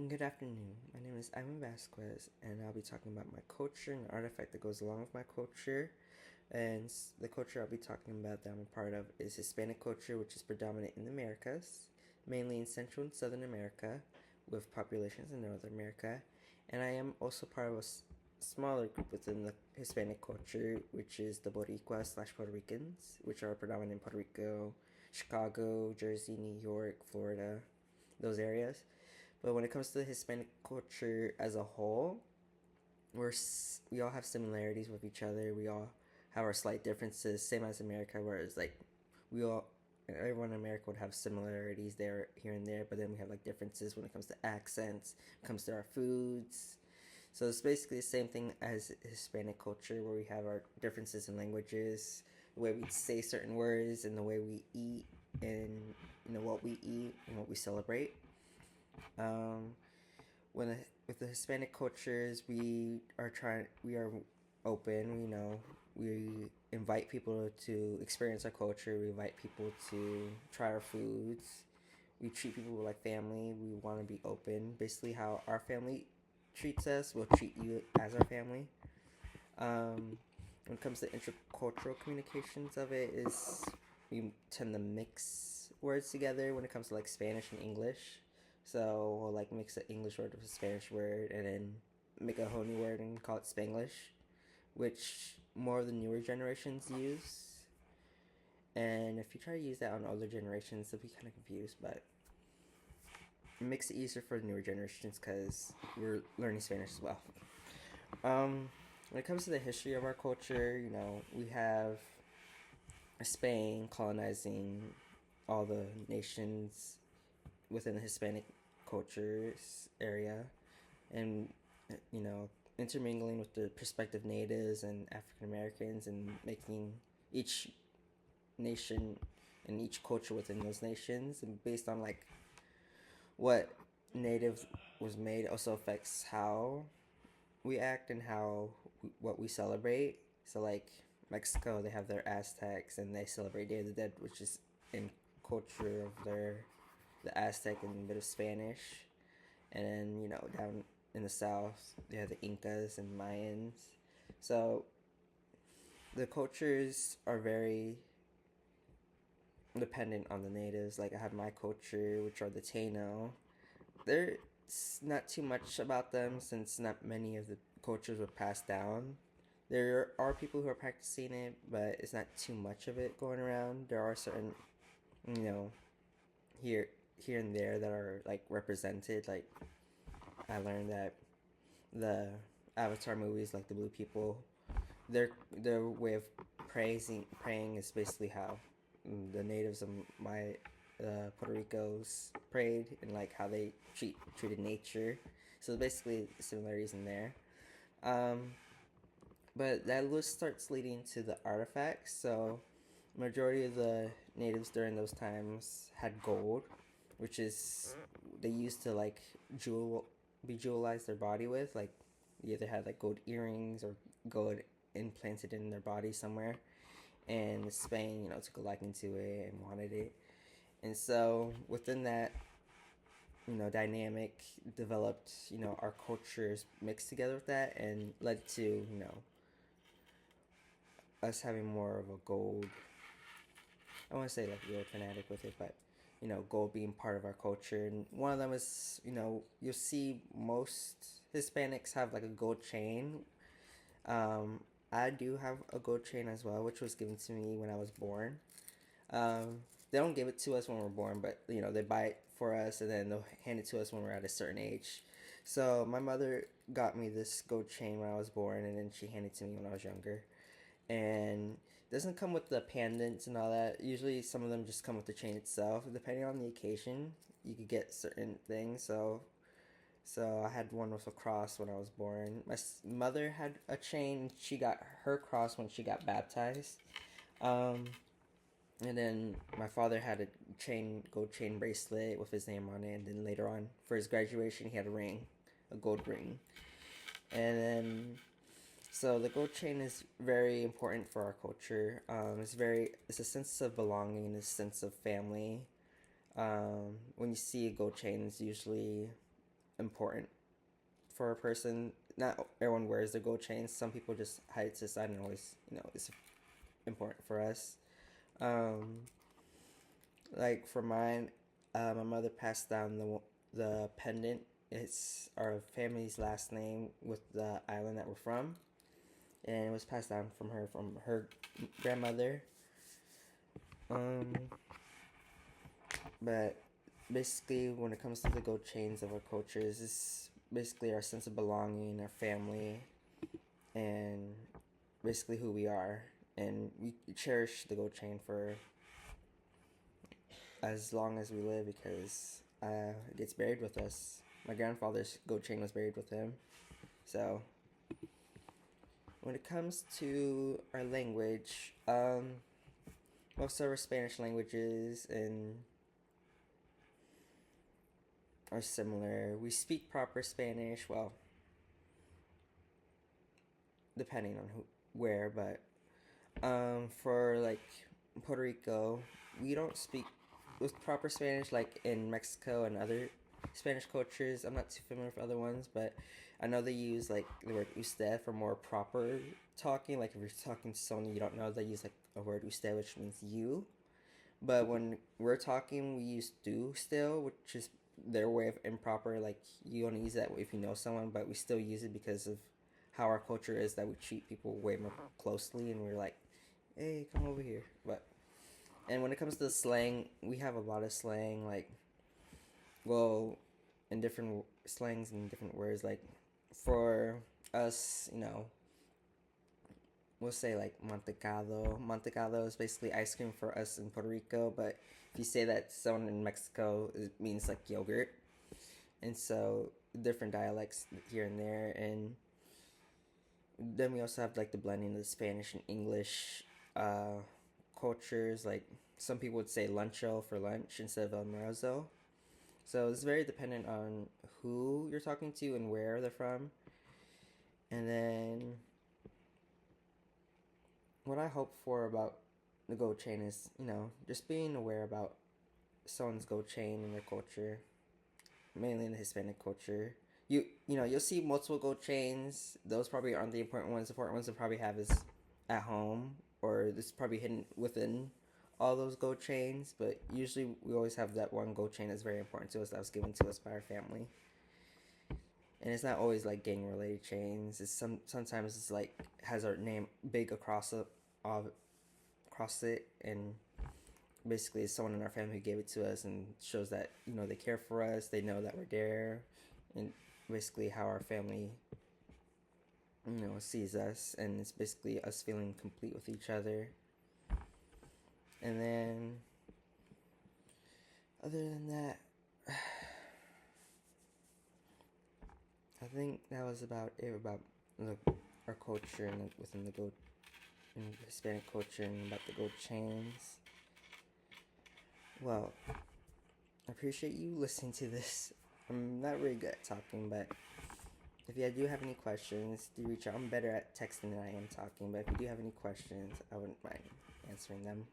Good afternoon. My name is Ivan Vasquez, and I'll be talking about my culture and the artifact that goes along with my culture. And the culture I'll be talking about that I'm a part of is Hispanic culture, which is predominant in the Americas, mainly in Central and Southern America, with populations in North America. And I am also part of a smaller group within the Hispanic culture, which is the Boricua/Puerto Ricans, which are predominant in Puerto Rico, Chicago, Jersey, New York, Florida, those areas. But when it comes to the Hispanic culture as a whole, we all have similarities with each other. We all have our slight differences, same as America. Whereas we all everyone in America would have similarities there here and there, but then we have like differences when it comes to accents, when it comes to our foods. So it's basically the same thing as Hispanic culture, where we have our differences in languages, the way we say certain words, and the way we eat, and what we eat and what we celebrate. Um, with the Hispanic cultures, we are open. We invite people to experience our culture. We invite people to try our foods. We treat people like family. We want to be open. Basically, how our family treats us, we'll treat you as our family. When it comes to intercultural communications of it, is we tend to mix words together when it comes to like Spanish and English. So we'll like mix an English word with a Spanish word and then make a whole new word and call it Spanglish, which more of the newer generations use. And if you try to use that on older generations, they'll be kind of confused, but it makes it easier for the newer generations because we're learning Spanish as well. When it comes to the history of our culture, we have Spain colonizing all the nations within the Hispanic cultures area, and you know intermingling with the prospective natives and African Americans, and making each nation and each culture within those nations, and based on like what native was made also affects how we act and what we celebrate. So like Mexico, they have their Aztecs and they celebrate Day of the Dead, which is in culture of the Aztec and a bit of Spanish. And then down in the south, they have the Incas and Mayans. So the cultures are very dependent on the natives. Like I have my culture, which are the Taino. There's not too much about them since not many of the cultures were passed down. There are people who are practicing it, but it's not too much of it going around. There are certain, you know, here here and there that are like represented. Like I learned that the Avatar movies, like the Blue People, their way of praying is basically how the natives of my Puerto Rico's prayed, and like how they treated nature. So basically similarities in there. Um, but that list starts leading to the artifacts. So majority of the natives during those times had gold, which is they used to like bejewelize their body with. Like they either had like gold earrings or gold implanted in their body somewhere. And Spain, took a liking to it and wanted it. And so within that, dynamic developed, our cultures mixed together with that and led to, us having more of a gold, I want to say like gold fanatic with it, but, gold being part of our culture. And one of them is, you'll see most Hispanics have like a gold chain. Um, I do have a gold chain as well, which was given to me when I was born. They don't give it to us when we're born, but they buy it for us and then they'll hand it to us when we're at a certain age. So my mother got me this gold chain when I was born, and then she handed it to me when I was younger. And it doesn't come with the pendants and all that. Usually, some of them just come with the chain itself. Depending on the occasion, you could get certain things. So I had one with a cross when I was born. My mother had a chain. She got her cross when she got baptized. Um, and then my father had a gold chain bracelet with his name on it. And then later on, for his graduation, he had a gold ring. And then, so the gold chain is very important for our culture. It's a sense of belonging, a sense of family. When you see a gold chain, it's usually important for a person. Not everyone wears the gold chains. Some people just hide it to the side and always, it's important for us. Um, like for mine, my mother passed down the pendant. It's our family's last name with the island that we're from, and it was passed down from her grandmother. Um, but basically, when it comes to the gold chains of our cultures, it's basically our sense of belonging, our family, and basically who we are. And we cherish the gold chain for as long as we live because it gets buried with us. My grandfather's gold chain was buried with him. So, when it comes to our language, most of our Spanish languages are similar. We speak proper Spanish, well, depending on where, but for like Puerto Rico, we don't speak with proper Spanish like in Mexico and other Spanish cultures. I'm not too familiar with other ones, but I know they use like the word usted for more proper talking. Like if you're talking to someone you don't know, they use like a word usted, which means you. But when we're talking, we use tú still, which is their way of improper. Like you only use that if you know someone, but we still use it because of how our culture is that we treat people way more closely, and we're like, hey, come over here. But and when it comes to the slang, we have a lot of slang, like, well, in different slangs and different words. Like, for us, we'll say like mantecado. Mantecado is basically ice cream for us in Puerto Rico, but if you say that to someone in Mexico, it means like yogurt. And so, different dialects here and there. And then we also have like the blending of the Spanish and English cultures. Like, some people would say luncho for lunch instead of almuerzo. So it's very dependent on who you're talking to and where they're from. And then what I hope for about the gold chain is, just being aware about someone's gold chain in their culture, mainly in the Hispanic culture. You'll see multiple gold chains. Those probably aren't the important ones. The important ones to probably have is at home, or this is probably hidden within all those gold chains. But usually we always have that one gold chain that's very important to us that was given to us by our family. And it's not always like gang related chains. It's sometimes it's like has our name big across it, and basically it's someone in our family who gave it to us and shows that they care for us. They know that we're there, and basically how our family sees us, and it's basically us feeling complete with each other. And then other than that, I think that was about it about our culture and within the gold in Hispanic culture and about the gold chains. Well, I appreciate you listening to this. I'm not really good at talking, but if you do have any questions, do reach out. I'm better at texting than I am talking, but if you do have any questions, I wouldn't mind answering them.